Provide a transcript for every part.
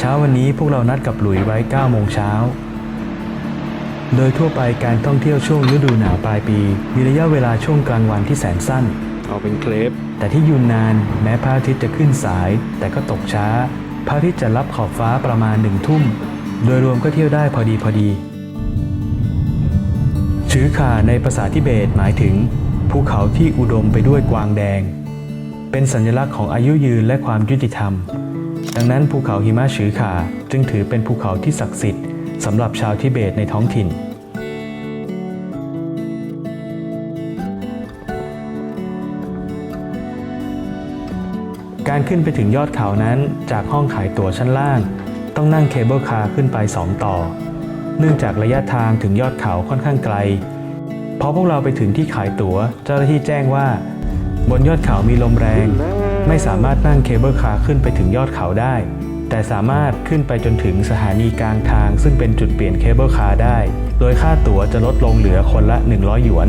เช้าวันนี้พวกเรานัดกับหลุยไว้ 9 โมงเช้าโดยทั่วไปการท่องเที่ยวช่วงฤดูหนาวปลายปีมีระยะเวลาช่วงกลางวันที่แสนสั้นเอาเป็นเคลปแต่ที่ยูนนานแม้พระอาทิตย์จะขึ้นสายแต่ก็ตกช้าพระอาทิตย์จะรับขอบฟ้าประมาณ1 ทุ่มโดยรวมก็เที่ยวได้พอดีชือข่าในภาษาทิเบตหมายถึงภูเขาที่อุดมไปด้วยกวางแดงเป็นสัญลักษณ์ของอายุยืนและความยุติธรรมดังนั้นภูเขาหิมะชือข่าจึงถือเป็นภูเขาที่ศักดิ์สิทธิ์สำหรับชาวทิเบตในท้องถิ่นการขึ้นไปถึงยอดเขานั้นจากห้องขายตั๋วชั้นล่างต้องนั่งเคเบิลคาร์ขึ้นไป2 ต่อเนื่องจากระยะทางถึงยอดเขาค่อนข้างไกลพอพวกเราไปถึงที่ขายตั๋วเจ้าหน้าที่แจ้งว่าบนยอดเขามีลมแรงไม่สามารถนั่งเคเบิลคาร์ขึ้นไปถึงยอดเขาได้แต่สามารถขึ้นไปจนถึงสถานีกลางทางซึ่งเป็นจุดเปลี่ยนเคเบิลคาร์ได้โดยค่าตั๋วจะลดลงเหลือคนละ100 หยวน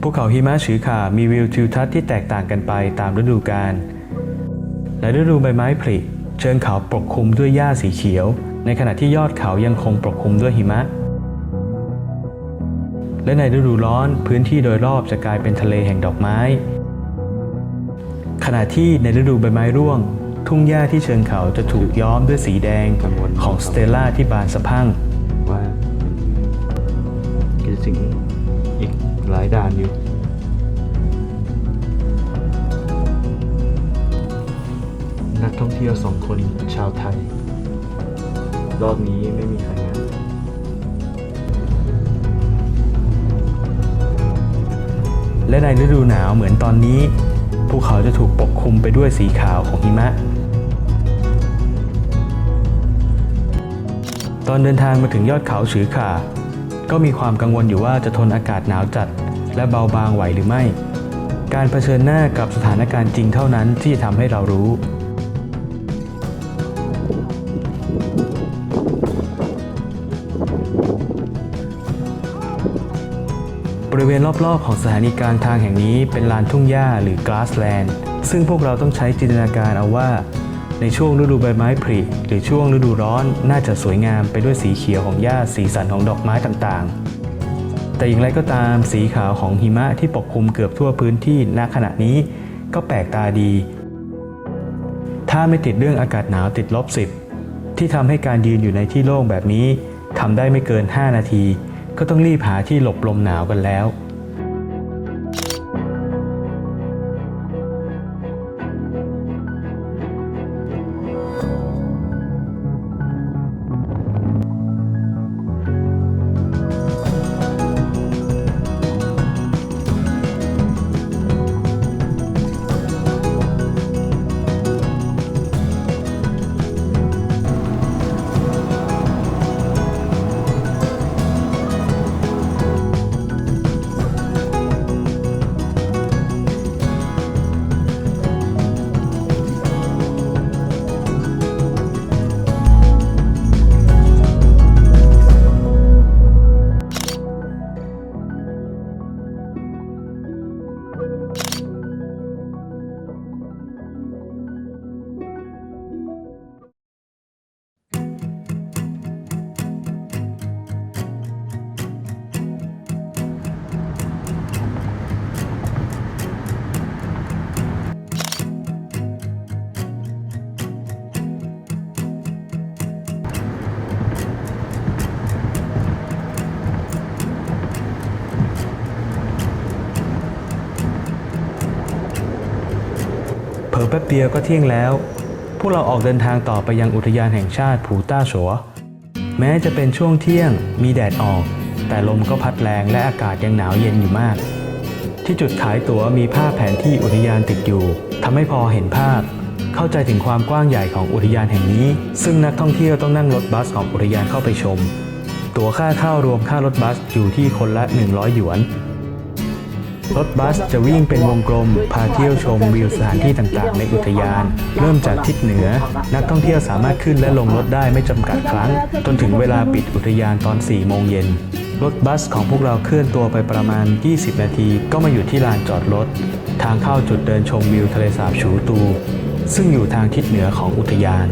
ภูเขาหิมะชือข่ามีวิวทิวทัศน์ที่แตกต่างกันไปตามฤดูกาลในฤดูใบไม้ผลิเชิงเขาปกคลุมด้วยหญ้าสีเขียวในขณะที่ยอดเขายังคงปกคลุมด้วยหิมะและในฤดูร้อนพื้นที่โดยรอบจะกลายเป็นทะเลแห่งดอกไม้ขณะที่ในฤดูใบไม้ร่วงทุ่งหญ้าที่เชิงเขาจะถูกย้อมด้วยสีแดงของสเตลล่าที่บานสะพรั่งว่าจะถึงอีกหลายด่านอยู่นักท่องเที่ยว2 คนชาวไทยรอบนี้ไม่มีใครนะและในฤดูหนาวเหมือนตอนนี้ภูเขาจะถูกปกคลุมไปด้วยสีขาวของหิมะตอนเดินทางมาถึงยอดเขาชือข่าก็มีความกังวลอยู่ว่าจะทนอากาศหนาวจัดและเบาบางไหวหรือไม่การเผชิญหน้ากับสถานการณ์จริงเท่านั้นที่จะทำให้เรารู้บริเวณรอบๆของสถานีกลางทางแห่งนี้เป็นลานทุ่งหญ้าหรือกราสแลนด์ซึ่งพวกเราต้องใช้จินตนาการเอาว่าในช่วงฤดูใบไม้ผลิหรือช่วงฤดูร้อนน่าจะสวยงามไปด้วยสีเขียวของหญ้าสีสันของดอกไม้ต่างๆแต่อย่างไรก็ตามสีขาวของหิมะที่ปกคลุมเกือบทั่วพื้นที่ณขณะนี้ก็แปลกตาดีถ้าไม่ติดเรื่องอากาศหนาวติด-10ที่ทำให้การยืนอยู่ในที่โล่งแบบนี้ทำได้ไม่เกิน5 นาทีก็ต้องรีบหาที่หลบลมหนาวกันแล้วเผลอแป๊บเดียวก็เที่ยงแล้วพวกเราออกเดินทางต่อไปยังอุทยานแห่งชาติผูต้าโฉวแม้จะเป็นช่วงเที่ยงมีแดดออกแต่ลมก็พัดแรงและอากาศยังหนาวเย็นอยู่มากที่จุดขายตั๋วมีภาพแผนที่อุทยานติดอยู่ทำให้พอเห็นภาพเข้าใจถึงความกว้างใหญ่ของอุทยานแห่งนี้ซึ่งนักท่องเที่ยวต้องนั่งรถบัสของอุทยานเข้าไปชมตั๋วค่าเข้ารวมค่ารถบัสอยู่ที่คนละ100 หยวนรถบัสจะวิ่งเป็นวงกลมพาเที่ยวชมวิวสถานที่ต่างๆในอุทยานเริ่มจากทิศเหนือนักท่องเที่ยวสามารถขึ้นและลงรถได้ไม่จำกัดครั้งจนถึงเวลาปิดอุทยานตอน4 โมงเย็น รถบัสของพวกเราเคลื่อนตัวไปประมาณ 20 นาทีก็มาอยู่ที่ลานจอดรถทางเข้าจุดเดินชมวิวทะเลสาบฉูตูซึ่งอยู่ทางทิศเหนือของอุทยาน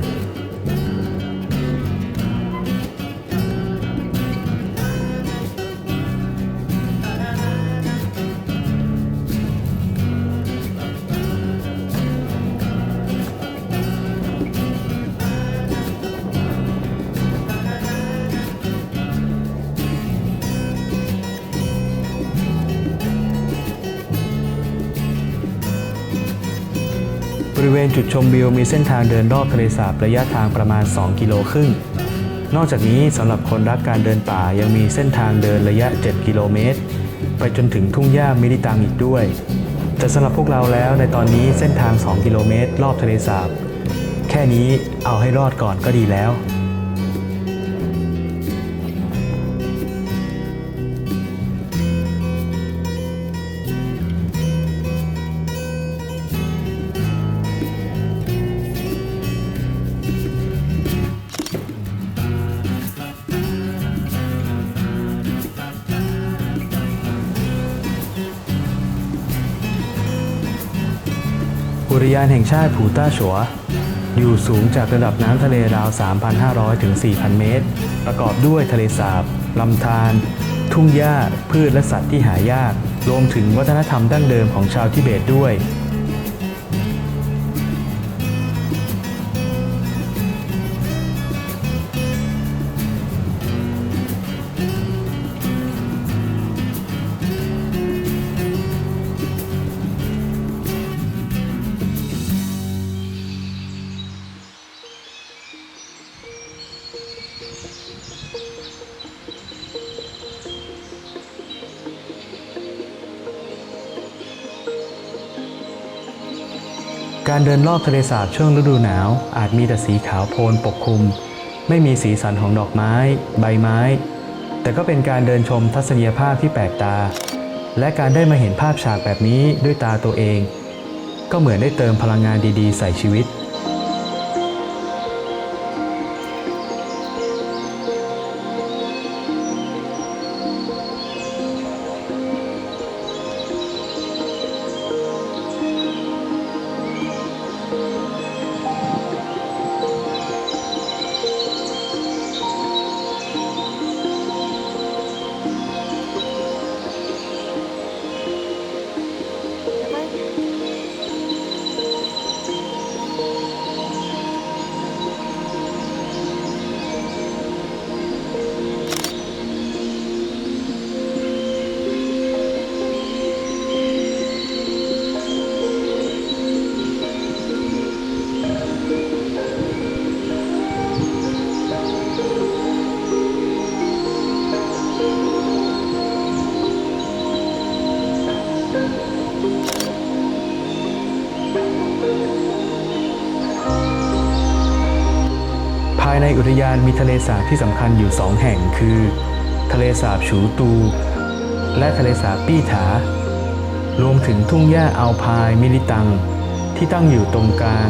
บริเวณจุดชมวิวมีเส้นทางเดินรอบทะเลสาบระยะทางประมาณ 2 กิโลครึ่ง นอกจากนี้สำหรับคนรักการเดินป่ายังมีเส้นทางเดินระยะ 7 กิโลเมตร ไปจนถึงทุ่งหญ้ามิริตังอีกด้วย แต่สำหรับพวกเราแล้วในตอนนี้เส้นทาง 2 กิโลเมตรรอบทะเลสาบแค่นี้เอาให้รอดก่อนก็ดีแล้ว อุทยานแห่งชาติผูต้าฉัวอยู่สูงจากระดับน้ำทะเลราว 3,500 ถึง 4,000 เมตร ประกอบด้วยทะเลสาบ ลำธารทุ่งหญ้า พืชและสัตว์ที่หายาก รวมถึงวัฒนธรรมดั้งเดิมของชาวทิเบตด้วย การเดินรอบทะเลสาบช่วงฤดูหนาวอาจมีแต่สีขาวโพลนปกคลุมไม่มีสีสันของดอกไม้ใบไม้แต่ก็เป็นการเดินชมทัศนียภาพที่แปลกตาและการได้มาเห็นภาพฉากแบบนี้ด้วยตาตัวเองก็เหมือนได้เติมพลังงานดีๆใส่ชีวิตภายในอุทยานมีทะเลสาบที่สำคัญอยู่ 2 แห่งคือ ทะเลสาบฉูตูและทะเลสาบปี้ถารวมถึงทุ่งหญ้าอัลไพน์มิลิตังที่ตั้งอยู่ตรงกลาง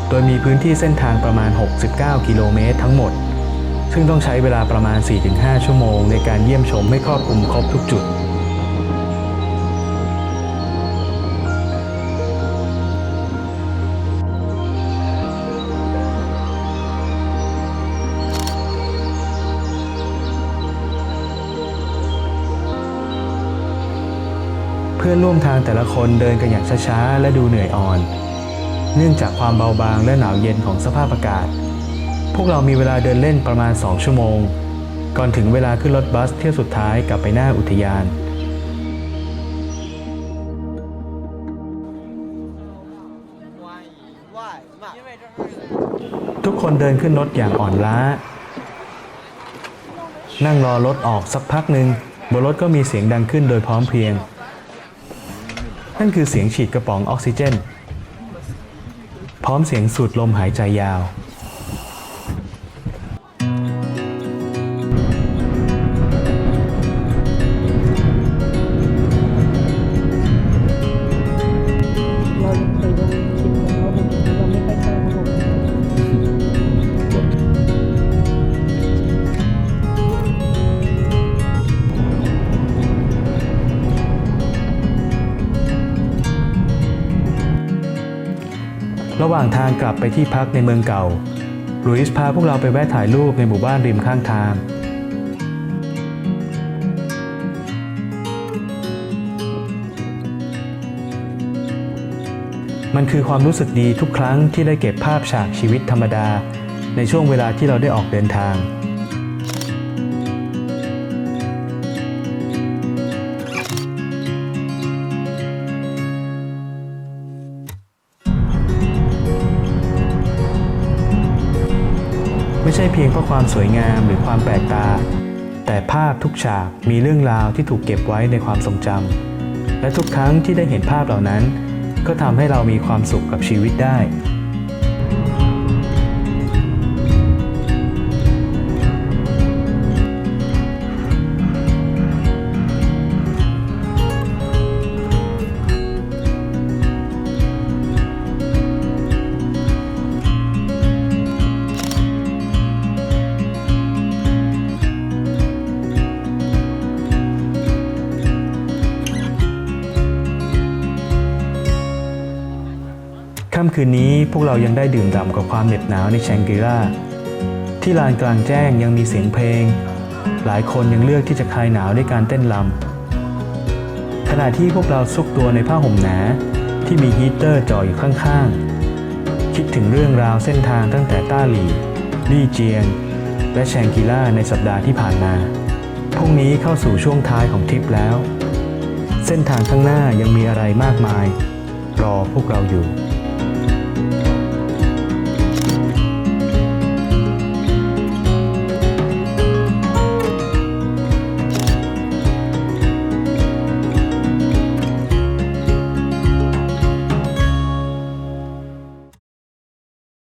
โดยมีพื้นที่เส้นทางประมาณ 69 กิโลเมตรทั้งหมดซึ่งต้องใช้เวลาประมาณ 4-5 ชั่วโมงในการเยี่ยมชมให้ครอบคลุมครบทุกจุดเพื่อนร่วมทางแต่ละคนเดินกันอย่างช้าๆและดูเหนื่อยอ่อนเนื่องจากความเบาบางและหนาวเย็นของสภาพอากาศพวกเรามีเวลาเดินเล่นประมาณ2 ชั่วโมงก่อนถึงเวลาขึ้นรถบัสเที่ยวสุดท้ายกลับไปหน้าอุทยานทุกคนเดินขึ้นรถอย่างอ่อนล้านั่งรอรถออกสักพักหนึ่งบนรถก็มีเสียงดังขึ้นโดยพร้อมเพรียงนั่นคือเสียงฉีดกระป๋องออกซิเจนพร้อมเสียงสูดลมหายใจยาวเรายังเคยว่าคิดเหมือนเราผมเราไม่ค่อยใช่ครับผม ระหว่างทางกลับไปที่พักในเมืองเก่าลุยส์พาพวกเราไปแวะถ่ายรูปในหมู่บ้านริมข้างทางมันคือความรู้สึกดีทุกครั้งที่ได้เก็บภาพฉากชีวิตธรรมดาในช่วงเวลาที่เราได้ออกเดินทางไม่ใช่เพียงเพราะความสวยงามหรือความแปลกตาแต่ภาพทุกฉากมีเรื่องราวที่ถูกเก็บไว้ในความทรงจำและทุกครั้งที่ได้เห็นภาพเหล่านั้นก็ทำให้เรามีความสุขกับชีวิตได้ค่ำคืนนี้พวกเรายังได้ดื่มด่ำกับความเหน็บหนาวในแชงกรีลาที่ลานกลางแจ้งยังมีเสียงเพลงหลายคนยังเลือกที่จะคลายหนาวด้วยการเต้นรำขณะที่พวกเราซุกตัวในผ้าห่มหนาที่มีฮีตเตอร์จ่ออยู่ข้างๆคิดถึงเรื่องราวเส้นทางตั้งแต่ต้าหลี่ลี่เจียงและแชงกรีลาในสัปดาห์ที่ผ่านมาพรุ่งนี้เข้าสู่ช่วงท้ายของทริปแล้วเส้นทางข้างหน้ายังมีอะไรมากมายรอพวกเราอยู่